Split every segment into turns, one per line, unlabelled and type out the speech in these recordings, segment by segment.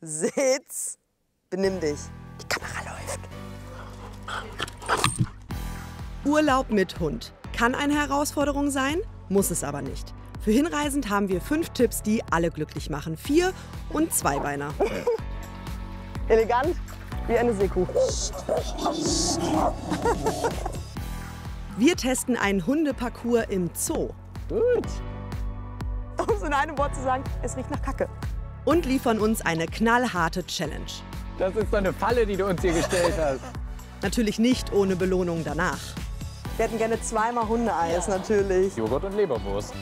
Sitz. Benimm dich. Die Kamera läuft.
Urlaub mit Hund. Kann eine Herausforderung sein, muss es aber nicht. Für Hinreisend haben wir 5 Tipps, die alle glücklich machen. 4- und Zweibeiner.
Elegant wie eine Seekuh.
Wir testen einen Hundeparcours im Zoo.
Gut. Um es in einem Wort zu sagen, es riecht nach Kacke.
Und liefern uns eine knallharte Challenge.
Das ist so eine Falle, die du uns hier gestellt hast.
Natürlich nicht ohne Belohnung danach.
Wir hätten gerne 2-mal Hundeeis, natürlich.
Joghurt und Leberwurst.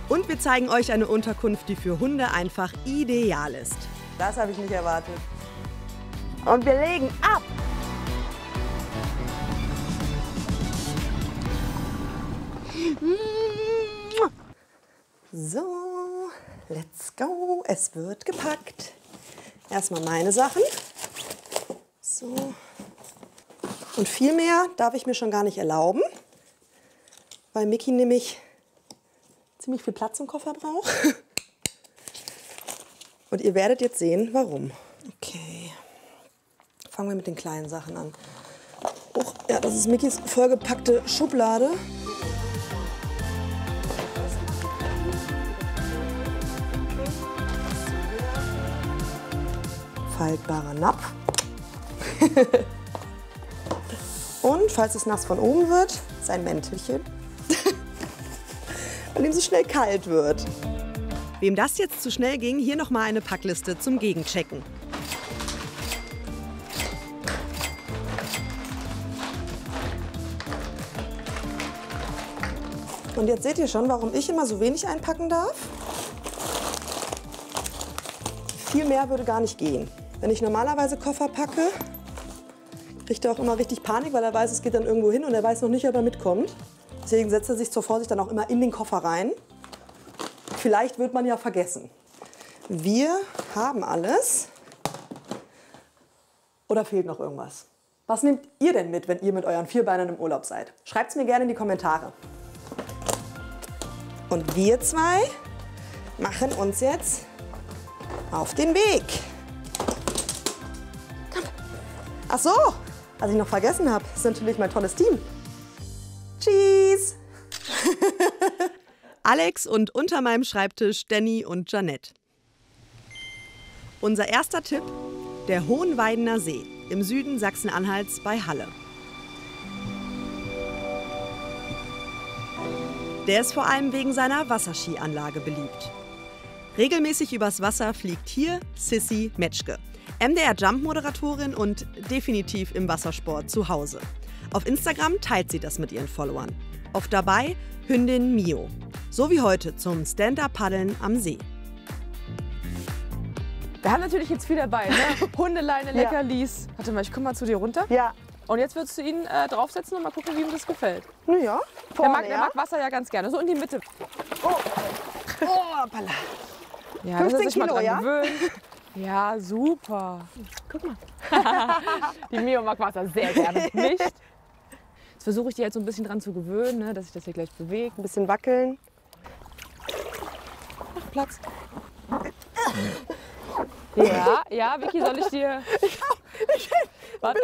Und wir zeigen euch eine Unterkunft, die für Hunde einfach ideal ist.
Das habe ich nicht erwartet. Und wir legen ab. So, let's go. Es wird gepackt. Erstmal meine Sachen. So. Und viel mehr darf ich mir schon gar nicht erlauben, weil Micky nämlich ziemlich viel Platz im Koffer braucht. Und ihr werdet jetzt sehen, warum. Okay. Fangen wir mit den kleinen Sachen an. Oh, ja, das ist Mickys vollgepackte Schublade. Faltbarer Napf. Und falls es nass von oben wird, sein Mäntelchen. Weil ihm so schnell kalt wird.
Wem das jetzt zu schnell ging, hier noch mal eine Packliste zum Gegenchecken.
Und jetzt seht ihr schon, warum ich immer so wenig einpacken darf. Viel mehr würde gar nicht gehen. Wenn ich normalerweise Koffer packe, kriegt er auch immer richtig Panik, weil er weiß, es geht dann irgendwo hin und er weiß noch nicht, ob er mitkommt. Deswegen setzt er sich zur Vorsicht dann auch immer in den Koffer rein. Vielleicht wird man ja vergessen. Wir haben alles. Oder fehlt noch irgendwas? Was nehmt ihr denn mit, wenn ihr mit euren Vierbeinern im Urlaub seid? Schreibt es mir gerne in die Kommentare. Und wir zwei machen uns jetzt auf den Weg. Komm. Ach so, was ich noch vergessen habe, ist natürlich mein tolles Team. Cheese!
Alex und unter meinem Schreibtisch Danny und Janette. Unser erster Tipp, der Hohenweidener See im Süden Sachsen-Anhalts bei Halle. Der ist vor allem wegen seiner Wasserskianlage beliebt. Regelmäßig übers Wasser fliegt hier Sissy Metzger, MDR-Jump-Moderatorin und definitiv im Wassersport zu Hause. Auf Instagram teilt sie das mit ihren Followern. Oft dabei Hündin Mio. So wie heute zum Stand-Up-Paddeln am See.
Wir haben natürlich jetzt viel dabei, ne? Hundeleine, Leckerlis. Ja. Warte mal, ich komme mal zu dir runter.
Ja.
Und jetzt würdest du ihn draufsetzen und mal gucken, wie ihm das gefällt.
Na ja,
Der mag Wasser ja ganz gerne. So in die Mitte.
Oh, hoppala.
Ja,
15
das ist
Kilo,
mal dran
ja?
gewöhnt. Ja, super. Guck mal. Die Mio mag Wasser sehr gerne. Nicht? Jetzt versuche ich die jetzt so ein bisschen dran zu gewöhnen, ne, dass sich das hier gleich bewegt.
Ein bisschen wackeln.
Mach Platz. Ja, ja, Vicky, soll ich dir... Warte.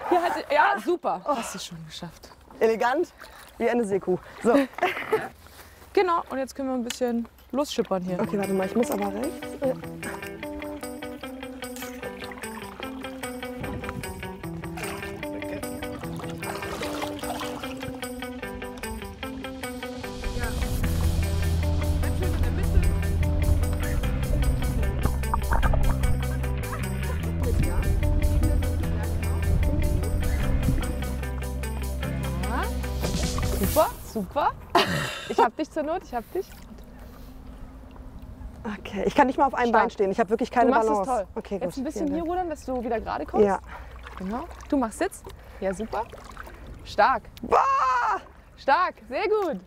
Hier, halt, ja, super. Hast du schon geschafft.
Elegant wie eine Seekuh. So.
Genau, und jetzt können wir ein bisschen losschippern hier.
Okay, warte mal, ich muss aber rechts.
Super, super. Ich hab dich zur Not, ich hab dich.
Okay, ich kann nicht mal auf einem
Stark.
Bein stehen. Ich habe wirklich keine
Du machst
Balance.
es toll.
Okay,
Jetzt
gut.
ein bisschen
Vielen
hier
Dank.
rudern, dass du wieder gerade kommst.
Ja.
Genau. Du machst Sitz. Ja, super. Stark.
Boah!
Stark, sehr gut.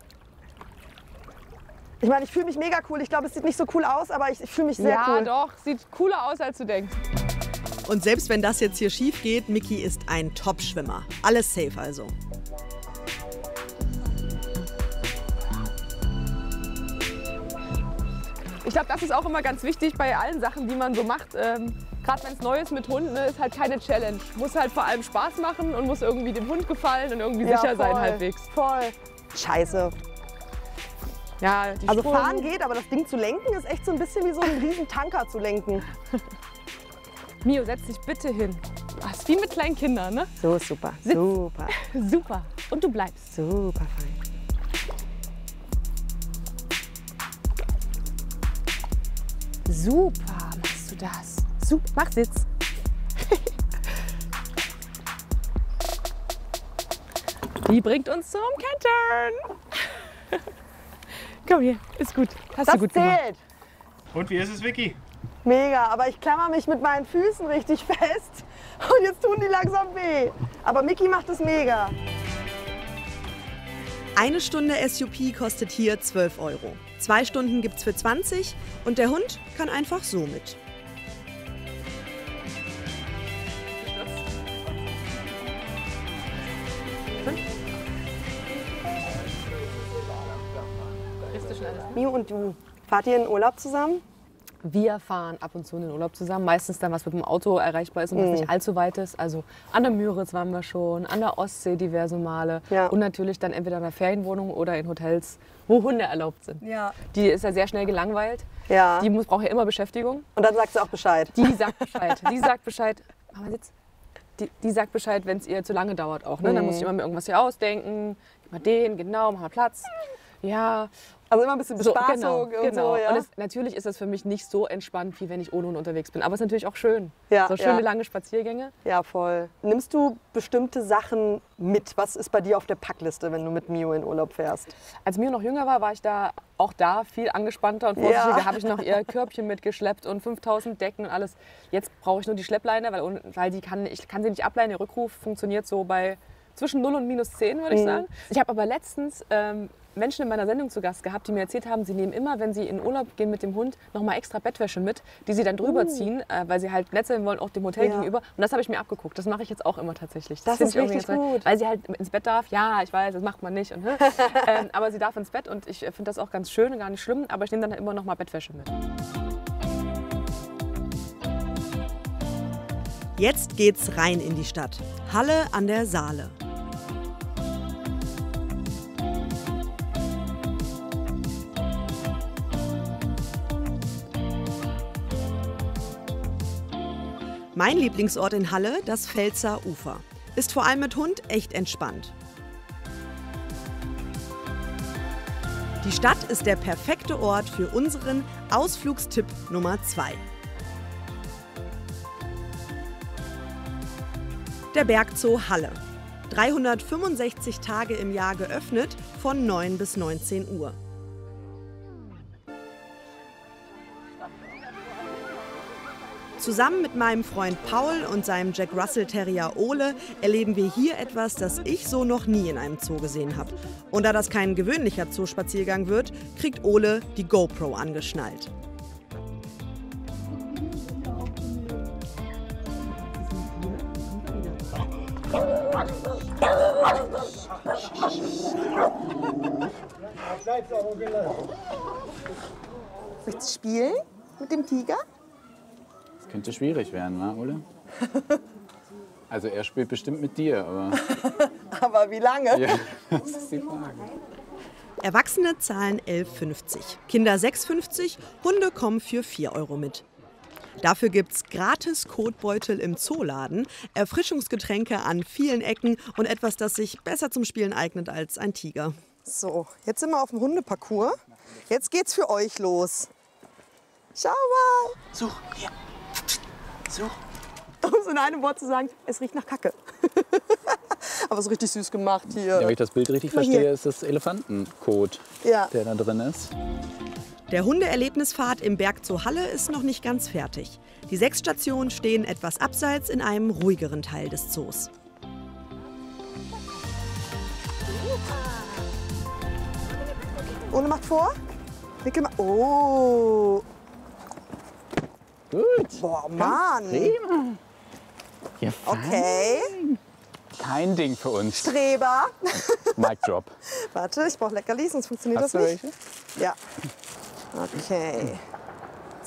Ich meine, ich fühle mich mega cool. Ich glaube, es sieht nicht so cool aus, aber ich fühle mich sehr
ja,
cool.
doch. Sieht cooler aus, als du denkst.
Und selbst wenn das jetzt hier schief geht, Micky ist ein Top-Schwimmer. Alles safe also.
Ich glaube, das ist auch immer ganz wichtig bei allen Sachen, die man so macht. Gerade wenn es neu ist mit Hunden, ne, ist halt keine Challenge. Muss halt vor allem Spaß machen und muss irgendwie dem Hund gefallen und irgendwie sicher sein halbwegs.
Voll. Scheiße.
Ja, die
Also
Sprung-
fahren geht, aber das Ding zu lenken ist echt so ein bisschen wie so ein riesen Tanker zu lenken.
Mio, setz dich bitte hin. Das ist wie mit kleinen Kindern, ne?
So ist super.
Sitz.
Super.
Super. Und du bleibst.
Super fein.
Super machst du das. Super. Mach Sitz. Die bringt uns zum Kentern. Komm hier, ist gut. Hast
Das
du gut gemacht.
zählt.
Und wie ist es, Vicky?
Mega, aber ich klammer mich mit meinen Füßen richtig fest und jetzt tun die langsam weh. Aber Miki macht es mega.
Eine Stunde SUP kostet hier 12 €. 2 Stunden gibt's für 20 und der Hund kann einfach so mit.
Mio und du, fahrt ihr in den Urlaub zusammen?
Wir fahren ab und zu in den Urlaub zusammen. Meistens dann, was mit dem Auto erreichbar ist und was nicht allzu weit ist. Also an der Müritz waren wir schon, an der Ostsee diverse Male.
Ja.
Und natürlich dann entweder in einer Ferienwohnung oder in Hotels, wo Hunde erlaubt sind.
Ja.
Die ist ja sehr schnell gelangweilt.
Ja.
Braucht ja immer Beschäftigung.
Und dann sagt sie auch Bescheid.
Die sagt Bescheid. Die sagt Bescheid. Mach mal Sitz. Die sagt Bescheid, wenn es ihr zu lange dauert auch. Ne? Dann muss ich immer mir irgendwas hier ausdenken. Gib mal den, genau, mach mal Platz. Ja.
Also immer ein bisschen Bespaßung
genau,
und so, ja.
Und natürlich ist das für mich nicht so entspannt, wie wenn ich ohne Hund unterwegs bin. Aber es ist natürlich auch schön.
Ja,
So schöne
ja.
lange Spaziergänge.
Ja, voll. Nimmst du bestimmte Sachen mit? Was ist bei dir auf der Packliste, wenn du mit Mio in Urlaub fährst?
Als Mio noch jünger war ich da auch viel angespannter und vorsichtiger.
Ja.
Habe ich noch ihr Körbchen mitgeschleppt und 5000 Decken und alles. Jetzt brauche ich nur die Schleppleine, weil ich kann sie nicht ableihen. Der Rückruf funktioniert so bei zwischen 0 und -10, würde ich sagen. Ich habe aber letztens Menschen in meiner Sendung zu Gast gehabt, die mir erzählt haben, sie nehmen immer, wenn sie in Urlaub gehen mit dem Hund, noch mal extra Bettwäsche mit, die sie dann drüber ziehen, weil sie halt nett sein wollen, auch dem Hotel
Ja.
gegenüber. Und das habe ich mir abgeguckt. Das mache ich jetzt auch immer tatsächlich.
Das
finde
ist
ich irgendwie
richtig
ganz toll,
gut.
Weil sie halt ins Bett darf. Ja, ich weiß, das macht man nicht. Und, aber sie darf ins Bett und ich finde das auch ganz schön und gar nicht schlimm. Aber ich nehme dann immer noch mal Bettwäsche mit.
Jetzt geht's rein in die Stadt. Halle an der Saale. Mein Lieblingsort in Halle, das Pfälzer Ufer. Ist vor allem mit Hund echt entspannt. Die Stadt ist der perfekte Ort für unseren Ausflugstipp Nummer 2. Der Bergzoo Halle. 365 Tage im Jahr geöffnet, von 9 bis 19 Uhr. Zusammen mit meinem Freund Paul und seinem Jack Russell Terrier Ole erleben wir hier etwas, das ich so noch nie in einem Zoo gesehen habe. Und da das kein gewöhnlicher Zoospaziergang wird, kriegt Ole die GoPro angeschnallt.
Willst du spielen mit dem Tiger?
Das könnte schwierig werden, wa, Ole? Also er spielt bestimmt mit dir, aber
Aber wie lange?
ja, das ist die Frage.
Erwachsene zahlen 11,50, Kinder 6,50, Hunde kommen für 4 € mit. Dafür gibt's gratis Kotbeutel im Zooladen, Erfrischungsgetränke an vielen Ecken und etwas, das sich besser zum Spielen eignet als ein Tiger.
So, jetzt sind wir auf dem Hundeparcours. Jetzt geht's für euch los. Schau mal.
Such, hier. Such.
Um es in einem Wort zu sagen, es riecht nach Kacke. Aber so richtig süß gemacht hier.
Ja, wenn ich das Bild richtig
Mal hier.
verstehe, ist das Elefantenkot,
Ja.
der da drin ist.
Der Hundeerlebnisfahrt im Bergzoo Halle ist noch nicht ganz fertig. Die 6 Stationen stehen etwas abseits in einem ruhigeren Teil des Zoos.
Ole macht vor. Wickel mal. Oh.
Gut.
Boah, Mann.
Prima. Ja,
Okay.
kein Ding für uns.
Streber.
Mic drop.
Warte, ich brauche Leckerlis, sonst funktioniert
Hast du
das nicht.
welche?
Ja. Okay.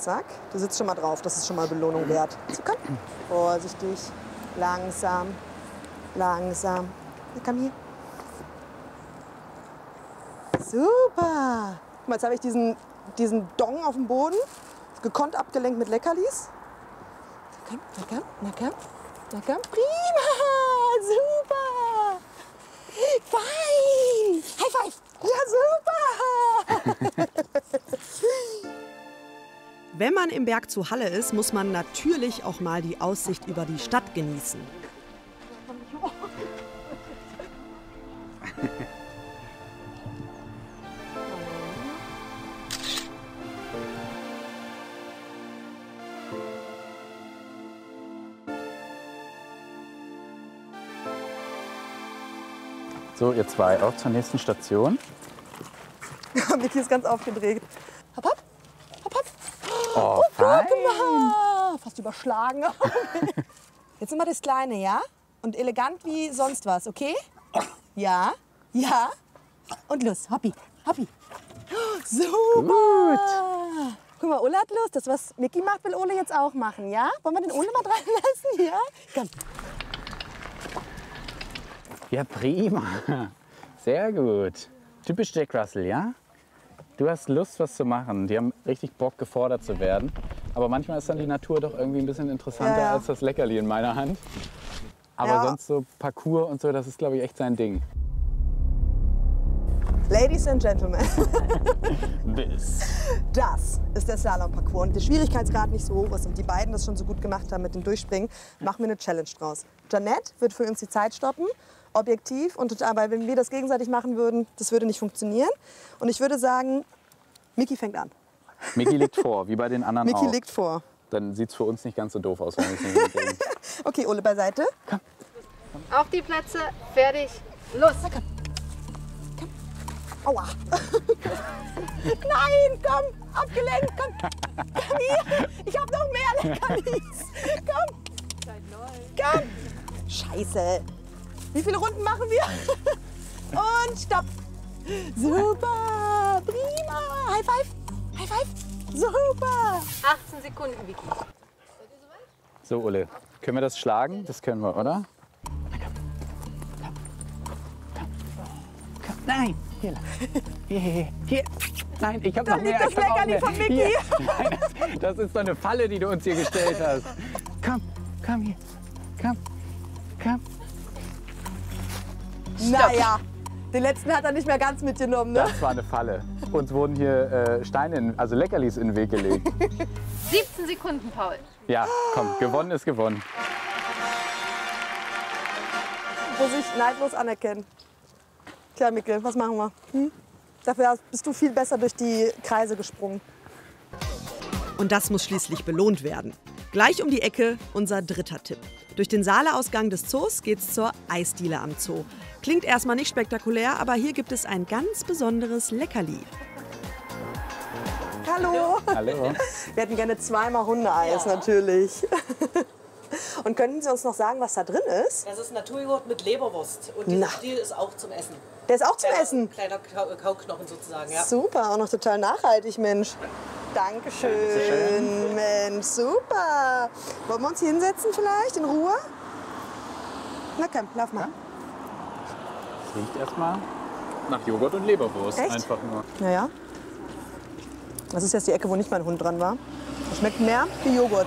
Zack. Du sitzt schon mal drauf, das ist schon mal Belohnung wert. So, komm. Vorsichtig, langsam, langsam. Na, komm hier. Super. Guck mal, jetzt habe ich diesen Dong auf dem Boden, gekonnt abgelenkt mit Leckerlis. Komm, na komm, na komm, na komm. Prima, super. Fein. High five. Ja, super.
Wenn man im Berg zu Halle ist, muss man natürlich auch mal die Aussicht über die Stadt genießen.
So, ihr zwei, auch zur nächsten Station.
Vicky ist ganz aufgedreht. Hopp, hopp, hopp, hopp.
Oh, fein.
Gemacht. Fast überschlagen. Jetzt immer das Kleine, ja? Und elegant wie sonst was, okay? Ja, ja. Und los, hoppi, hoppi. Super.
Gut.
Guck mal, Ole hat Lust. Das, was Micky macht, will Ole jetzt auch machen, ja? Wollen wir den Ole mal dran lassen, ja? Komm.
Ja, prima. Sehr gut. Typisch Jack Russell, ja? Du hast Lust, was zu machen. Die haben richtig Bock, gefordert zu werden. Aber manchmal ist dann die Natur doch irgendwie ein bisschen interessanter
Ja.
als das Leckerli in meiner Hand. Aber
Ja.
sonst so Parcours und so, das ist, glaube ich, echt sein Ding.
Ladies and Gentlemen,
Bis.
das ist der Slalom-Parcours. Und der Schwierigkeitsgrad nicht so hoch ist und die beiden das schon so gut gemacht haben mit dem Durchspringen, machen wir eine Challenge draus. Janette wird für uns die Zeit stoppen, objektiv und total, weil wenn wir das gegenseitig machen würden, das würde nicht funktionieren. Und ich würde sagen, Micky fängt an.
Micky liegt vor, wie bei den anderen
Micky
auch.
liegt vor.
Dann sieht es für uns nicht ganz so doof aus, wenn wir es nicht hinkriegen.
Okay, Ole beiseite.
Auf die Plätze, fertig, los!
Aua. Nein, komm, abgelenkt, komm. Komm hier, ich hab noch mehr Leckerlis. Komm. Komm. Scheiße. Wie viele Runden machen wir? Und stopp. Super, prima. High five, high five. Super.
18 Sekunden, Vicky.
So, Ole, können wir das schlagen? Das können wir, oder? Komm. Nein, hier. Hier. Nein, ich habe noch mehr.
liegt das
ich hab auch
Leckerli
mehr.
von Micky.
Hier. Nein, das ist doch eine Falle, die du uns hier gestellt hast. Komm, komm hier. Komm, komm.
Naja, den letzten hat er nicht mehr ganz mitgenommen, ne?
Das war eine Falle. Uns wurden hier Steine, also Leckerlis in den Weg gelegt.
17 Sekunden, Paul.
Ja, komm, gewonnen ist gewonnen.
Muss ich neidlos anerkennen. Tja, Mikkel, was machen wir? Dafür bist du viel besser durch die Kreise gesprungen.
Und das muss schließlich belohnt werden. Gleich um die Ecke unser dritter Tipp. Durch den Saaleausgang des Zoos geht's zur Eisdiele am Zoo. Klingt erstmal nicht spektakulär, aber hier gibt es ein ganz besonderes Leckerli.
Hallo.
Hallo.
Wir hätten gerne zweimal Hundeeis, natürlich. Und könnten Sie uns noch sagen, was da drin ist?
Das ist Naturjoghurt mit Leberwurst. Und
Na.
dieser Stiel ist auch zum Essen.
Der ist auch zum Essen.
Kleiner Kauknochen sozusagen, ja.
Super, auch noch total nachhaltig, Mensch. Dankeschön, Mensch, super. Wollen wir uns hier hinsetzen vielleicht, in Ruhe? Na komm, lauf mal.
Es riecht erstmal nach Joghurt und Leberwurst.
Echt?
Einfach nur.
Naja. Das ist jetzt die Ecke, wo nicht mein Hund dran war. Das schmeckt mehr wie Joghurt.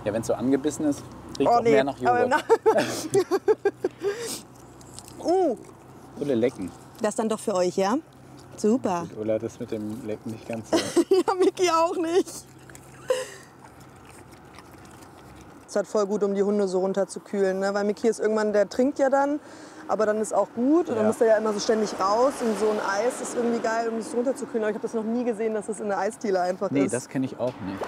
Ja, wenn es so angebissen ist, riecht auch mehr nach Joghurt. Ole lecken.
Das dann doch für euch, ja? Super.
Ole hat das mit dem Lecken nicht ganz so.
Ja, Micky auch nicht. Es ist halt voll gut, um die Hunde so runterzukühlen, ne? Weil Micky ist irgendwann, der trinkt ja dann, aber dann ist auch gut. Und dann
Ja.
muss er ja immer so ständig raus. Und so ein Eis ist irgendwie geil, um es runterzukühlen. Aber ich habe das noch nie gesehen, dass das in der Eisdiele einfach
Nee,
ist.
das kenne ich auch nicht.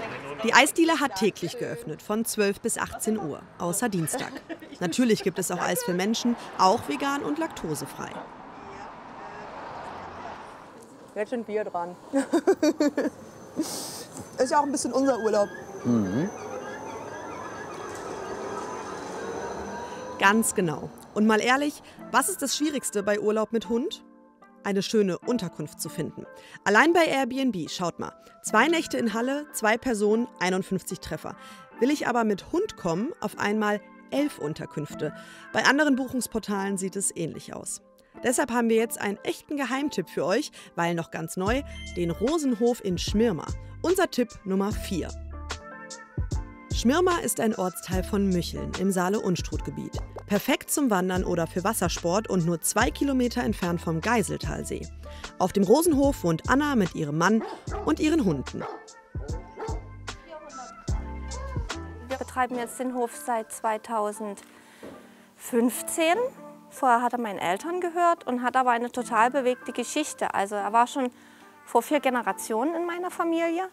Die Eisdiele hat täglich geöffnet, von 12 bis 18 Uhr, außer Dienstag. Natürlich gibt es auch Eis für Menschen, auch vegan und laktosefrei.
Jetzt sind wir dran. Ist ja auch ein bisschen unser Urlaub.
Ganz genau. Und mal ehrlich, was ist das Schwierigste bei Urlaub mit Hund? eine schöne Unterkunft zu finden. Allein bei Airbnb, schaut mal. 2 Nächte in Halle, 2 Personen, 51 Treffer. Will ich aber mit Hund kommen, auf einmal 11 Unterkünfte. Bei anderen Buchungsportalen sieht es ähnlich aus. Deshalb haben wir jetzt einen echten Geheimtipp für euch, weil noch ganz neu, den Rosenhof in Schmirma. Unser Tipp Nummer 4. Schmirma ist ein Ortsteil von Mücheln im Saale-Unstrut-Gebiet. Perfekt zum Wandern oder für Wassersport und nur 2 Kilometer entfernt vom Geiseltalsee. Auf dem Rosenhof wohnt Anna mit ihrem Mann und ihren Hunden.
Wir betreiben jetzt den Hof seit 2015. Vorher hat er meinen Eltern gehört und hat aber eine total bewegte Geschichte. Also er war schon vor 4 Generationen in meiner Familie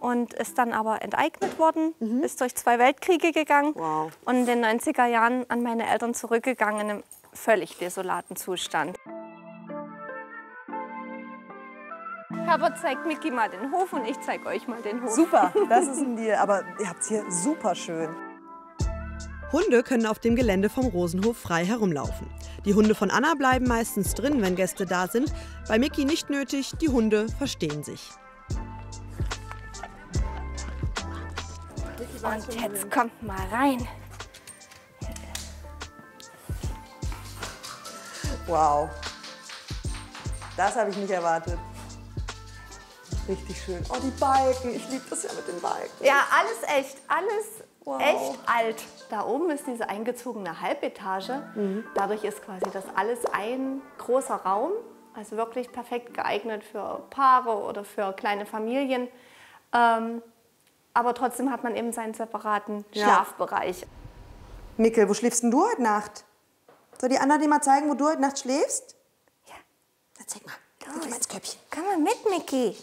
und ist dann aber enteignet worden, ist durch 2 Weltkriege gegangen und in den 90er Jahren an meine Eltern zurückgegangen in einem völlig desolaten Zustand. Herbert zeigt Micky mal den Hof und ich zeige euch mal den Hof.
Super, das ist ein Deal. Aber ihr habt es hier super schön.
Hunde können auf dem Gelände vom Rosenhof frei herumlaufen. Die Hunde von Anna bleiben meistens drin, wenn Gäste da sind. Bei Micky nicht nötig, die Hunde verstehen sich.
Und jetzt kommt mal rein.
Wow. Das habe ich nicht erwartet. Richtig schön. Oh, die Balken. Ich liebe das ja mit den Balken.
Ja, alles echt. Alles echt alt. Da oben ist diese eingezogene Halbetage. Dadurch ist quasi das alles ein großer Raum. Also wirklich perfekt geeignet für Paare oder für kleine Familien. Aber trotzdem hat man eben seinen separaten Schlafbereich.
Mikkel, wo schläfst denn du heute Nacht? Soll die Anna dir mal zeigen, wo du heute Nacht schläfst?
Ja.
Dann zeig mal. Geh mal ins Köpfchen.
Komm mal mit, Micky.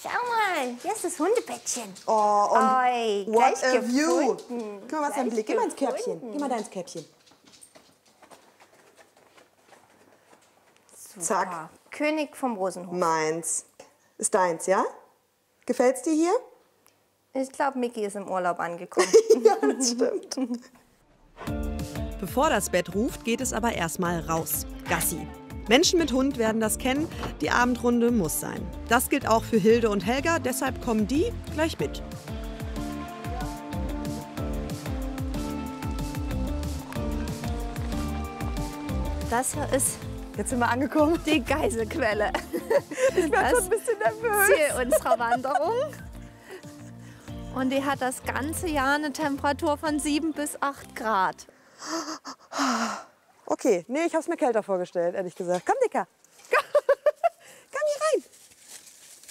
Schau mal, hier ist das Hundebettchen.
Oh, und
Oi,
what a
gleich
view.
gefunden.
Guck mal, was für ein Blick. Geh mal ins
Gleich
Körbchen.
gefunden.
Geh mal da ins Körbchen.
Super.
Zack.
König vom Rosenhof.
Meins. Ist deins, ja? Gefällt's dir hier?
Ich glaube, Micky ist im Urlaub angekommen.
Ja, das stimmt.
Bevor das Bett ruft, geht es aber erstmal raus. Gassi. Menschen mit Hund werden das kennen, die Abendrunde muss sein. Das gilt auch für Hilde und Helga, deshalb kommen die gleich mit.
Das hier ist
Jetzt sind wir angekommen.
die Geiselquelle.
Ich bin schon ein bisschen nervös.
Ziel unserer Wanderung. Und die hat das ganze Jahr eine Temperatur von 7 bis 8 Grad.
Okay, nee, ich hab's mir kälter vorgestellt, ehrlich gesagt. Komm, Dicker. Komm hier rein.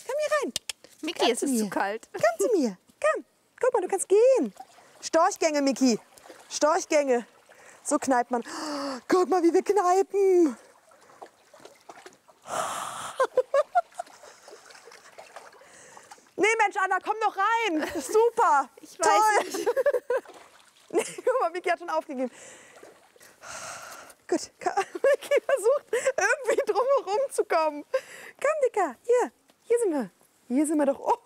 Komm hier rein.
Micky, ist es zu kalt.
Komm zu mir. Komm. Guck mal, du kannst gehen. Storchgänge, Micky. Storchgänge. So kneipt man. Guck mal, wie wir kneipen. Nee, Mensch, Anna, komm doch rein. Super.
Ich weiß nicht.
Nee, guck mal, Micky hat schon aufgegeben. Gut, Micky versucht irgendwie drumherum zu kommen. Komm, Dicker, hier sind wir. Hier sind wir doch. Oh.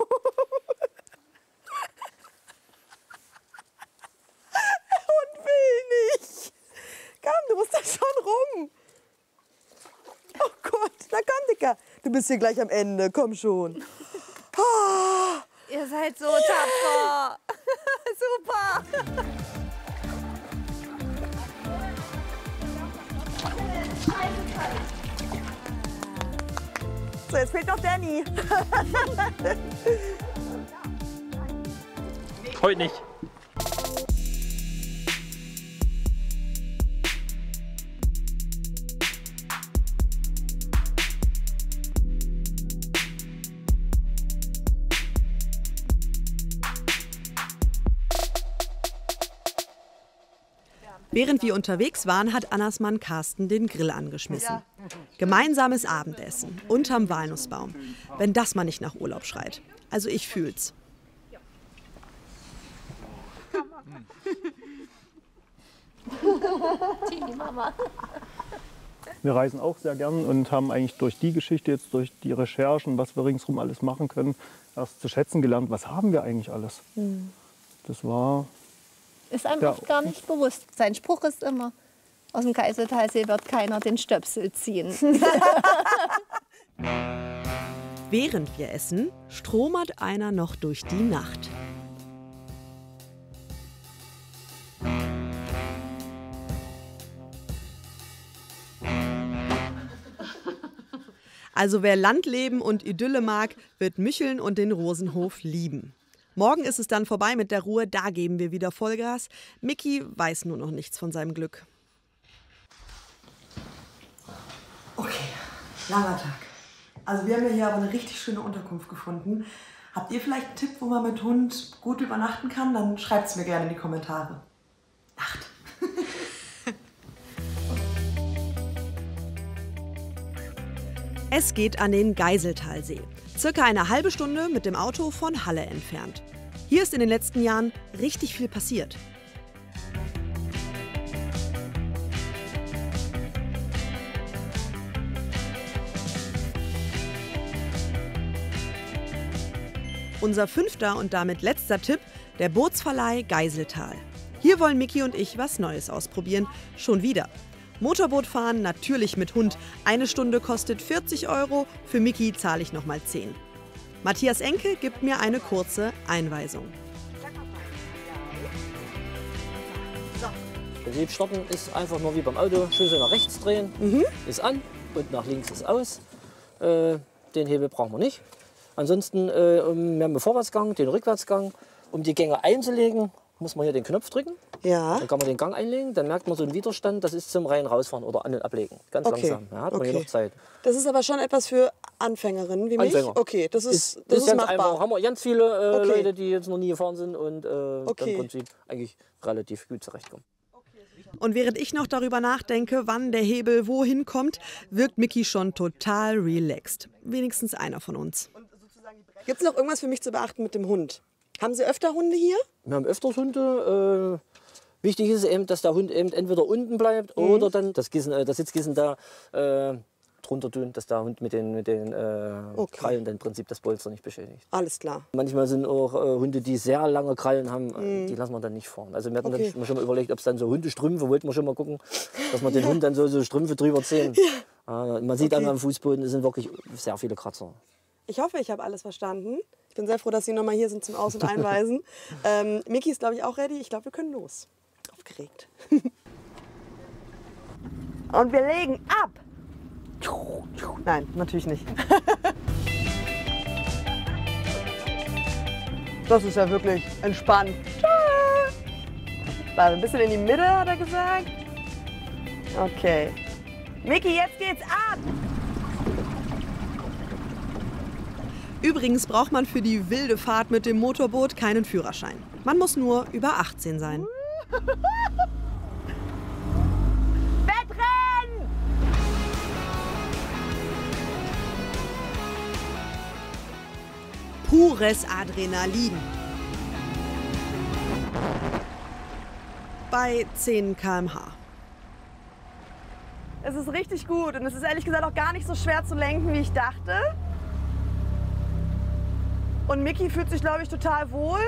Der Hund will nicht. Komm, du musst da schon rum. Oh Gott, na komm, Dicker. Du bist hier gleich am Ende, komm schon. Oh.
Ihr seid so tapfer. Super.
So, jetzt fehlt noch Danny.
Heute nicht.
Während wir unterwegs waren, hat Annas Mann Carsten den Grill angeschmissen. Gemeinsames Abendessen unterm Walnussbaum. Wenn das mal nicht nach Urlaub schreit. Also ich fühl's.
Wir reisen auch sehr gern und haben eigentlich durch die Geschichte, jetzt durch die Recherchen, was wir ringsherum alles machen können, erst zu schätzen gelernt, was haben wir eigentlich alles. Das war...
Ist einem oft gar nicht bewusst. Sein Spruch ist immer,
Aus dem Geiseltalsee wird keiner den Stöpsel ziehen.
Während wir essen, stromert einer noch durch die Nacht. Also wer Landleben und Idylle mag, wird Mücheln und den Rosenhof lieben. Morgen ist es dann vorbei mit der Ruhe, da geben wir wieder Vollgas. Micky weiß nur noch nichts von seinem Glück.
Okay, langer Tag. Also wir haben ja hier aber eine richtig schöne Unterkunft gefunden. Habt ihr vielleicht einen Tipp, wo man mit Hund gut übernachten kann? Dann schreibt es mir gerne in die Kommentare. Nacht.
Es geht an den Geiseltalsee. Circa eine halbe Stunde mit dem Auto von Halle entfernt. Hier ist in den letzten Jahren richtig viel passiert. Unser 5. und damit letzter Tipp, der Bootsverleih Geiseltal. Hier wollen Micky und ich was Neues ausprobieren. Schon wieder. Motorbootfahren natürlich mit Hund. Eine Stunde kostet 40 €, für Micky zahle ich nochmal 10. Matthias Enke gibt mir eine kurze Einweisung.
Prinzip starten ist einfach nur wie beim Auto, Schlüssel nach rechts drehen, ist an und nach links ist aus. Den Hebel brauchen wir nicht. Ansonsten wir haben den Vorwärtsgang, den Rückwärtsgang. Um die Gänge einzulegen, muss man hier den Knopf drücken.
Ja.
Dann kann man den Gang einlegen, dann merkt man so einen Widerstand, das ist zum rein rausfahren oder an- und ablegen. Ganz langsam, ja, hat man hier noch Zeit.
Das ist aber schon etwas für Anfängerinnen wie mich? Okay, das ist
ganz
machbar.
einfach. Haben wir ganz viele Leute, die jetzt noch nie gefahren sind und dann im Prinzip eigentlich relativ gut zurechtkommen.
Und während ich noch darüber nachdenke, wann der Hebel wohin kommt, wirkt Micky schon total relaxed. Wenigstens einer von uns.
Gibt es noch irgendwas für mich zu beachten mit dem Hund? Haben Sie öfter Hunde hier?
Wir haben öfters Hunde. Wichtig ist eben, dass der Hund eben entweder unten bleibt oder dann das Sitzkissen da drunter tun, dass der Hund mit den Krallen dann im Prinzip das Polster nicht beschädigt.
Alles klar.
Manchmal sind auch Hunde, die sehr lange Krallen haben, die lassen wir dann nicht fahren. Also wir hatten dann schon mal überlegt, ob es dann so Hundestrümpfe, wollten wir schon mal gucken, dass wir den Hund dann so Strümpfe drüber ziehen. Ja. Man sieht dann am Fußboden, es sind wirklich sehr viele Kratzer.
Ich hoffe, ich habe alles verstanden. Ich bin sehr froh, dass Sie noch mal hier sind zum Aus- und Einweisen. Micky ist, glaube ich, auch ready. Ich glaube, wir können los. Aufgeregt. Und wir legen ab. Nein, natürlich nicht. Das ist ja wirklich entspannt. Ein bisschen in die Mitte, hat er gesagt. Okay. Micky, jetzt geht's ab.
Übrigens braucht man für die wilde Fahrt mit dem Motorboot keinen Führerschein. Man muss nur über 18 sein.
Wettrennen!
Pures Adrenalin. Bei 10 km/h.
Es ist richtig gut und es ist ehrlich gesagt auch gar nicht so schwer zu lenken, wie ich dachte. Und Micky fühlt sich, glaube ich, total wohl.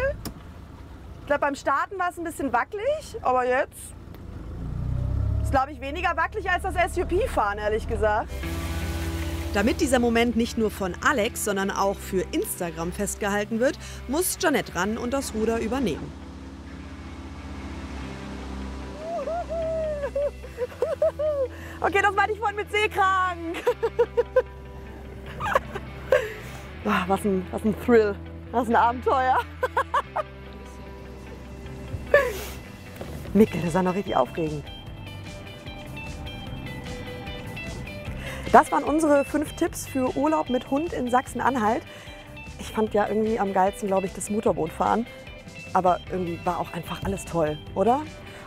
Ich glaube, beim Starten war es ein bisschen wackelig, aber jetzt ist, glaube ich, weniger wackelig als das SUP-Fahren, ehrlich gesagt.
Damit dieser Moment nicht nur von Alex, sondern auch für Instagram festgehalten wird, muss Janette ran und das Ruder übernehmen.
Okay, das meinte ich vorhin mit Seekrank. Was ein Thrill, was ein Abenteuer. Mickel, das war noch richtig aufregend. Das waren unsere 5 Tipps für Urlaub mit Hund in Sachsen-Anhalt. Ich fand ja irgendwie am geilsten, glaube ich, das Motorbootfahren. Aber irgendwie war auch einfach alles toll, oder?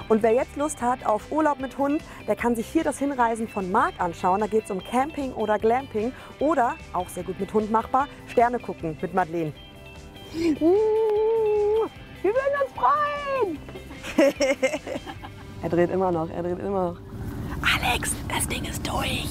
Und wer jetzt Lust hat auf Urlaub mit Hund, der kann sich hier das Hinreisen von Marc anschauen. Da geht es um Camping oder Glamping oder, auch sehr gut mit Hund machbar, Sterne gucken mit Madeleine. Wir werden uns freuen! Er dreht immer noch, Alex, das Ding ist durch.